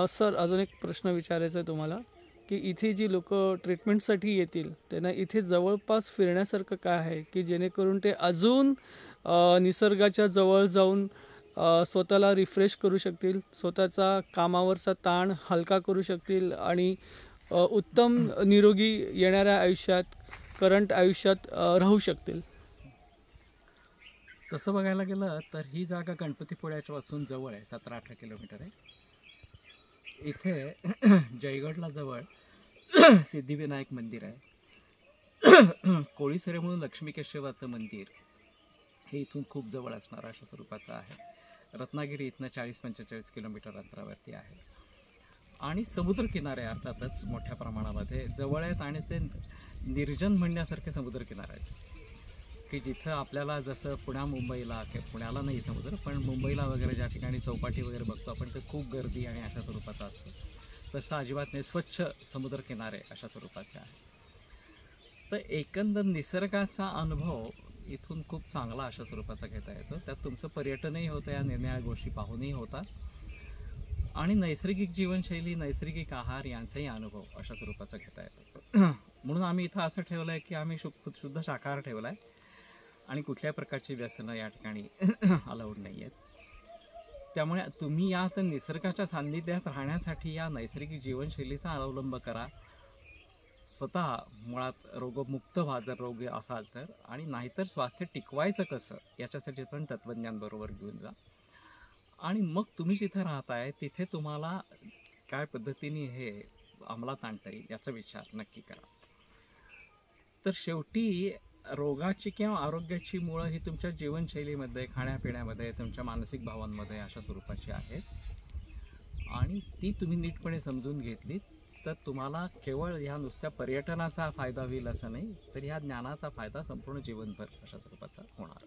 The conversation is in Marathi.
सर, अजून एक प्रश्न विचारायचा आहे तुम्हाला की इथे जी लोक ट्रीटमेंटसाठी येतील त्यांना इथे जवळपास फिरण्यासारखं काय आहे की जेणेकरून ते अजून निसर्गाच्या जवळ जाऊन स्वतःला रिफ्रेश करू शकतील, स्वतःचा कामावरचा ताण हलका करू शकतील आणि उत्तम निरोगी येणाऱ्या आयुष्यात, करंट आयुष्यात राहू शकतील? तसं बघायला गेलं तर ही जागा गणपतीपुळ्यापासून जवळ आहे, 17-18 किलोमीटर आहे. इथे जयगडला जवळ सिद्धिविनायक मंदिर आहे. कोळीसरे म्हणून लक्ष्मीकेशवाचं मंदिर हे इथून खूप जवळ असणार अशा स्वरूपाचं आहे. रत्नागिरी इथनं 40-45 किलोमीटर अंतरावरती आहे आणि समुद्रकिनारे अर्थातच मोठ्या प्रमाणामध्ये जवळ आहेत आणि ते निर्जन म्हणण्यासारखे समुद्रकिनारे आहेत की जिथं आपल्याला जसं मुंबईला पुण्याला नाही समुद्र पण मुंबईला वगैरे ज्या ठिकाणी चौपाटी वगैरे बघतो आपण, ते खूप गर्दी आणि अशा स्वरूपाचं असतं, तसं अजिबात नाही. स्वच्छ समुद्रकिनारे अशा स्वरूपाचे आहे. तर एकंदर निसर्गाचा अनुभव इथून खूप चांगला अशा स्वरूपाचा घेता येतो. त्यात तुमचं पर्यटनही होतं, या निरनिराळ्या गोष्टी पाहूनही होतात आणि नैसर्गिक जीवनशैली, नैसर्गिक आहार यांचाही अनुभव अशा स्वरूपाचा घेता येतो. म्हणून आम्ही इथं असं ठेवलं आहे की आम्ही शुद्ध शाकाहार ठेवला आहे आणि कुठल्याही प्रकारची व्यसनं या ठिकाणी अलाउड नाही आहेत. त्यामुळे तुम्ही या निसर्गाच्या सान्निध्यात राहण्यासाठी या नैसर्गिक जीवनशैलीचा अवलंब करा. स्वतः मुळात रोगमुक्त व्हा जर रोगी असाल तर, आणि नाहीतर स्वास्थ्य टिकवायचं कसं याच्यासाठी पण तत्त्वज्ञान बरोबर घेऊन जा. आणि मग तुम्ही जिथे राहताय तिथे तुम्हाला काय पद्धतीने हे अंमलात आणता येईल याचा विचार नक्की करा. तर शेवटी रोगाची किंवा आरोग्याची मुळं ही तुमच्या जीवनशैलीमध्ये, खाण्यापिण्यामध्ये, तुमच्या मानसिक भावांमध्ये अशा स्वरूपाची आहेत आणि ती तुम्ही नीटपणे समजून घेतलीत तर तुम्हाला केवळ ह्या नुसत्या पर्यटनाचा फायदा होईल असं नाही, तर ह्या ज्ञानाचा फायदा संपूर्ण जीवनभर अशा स्वरूपाचा होणार.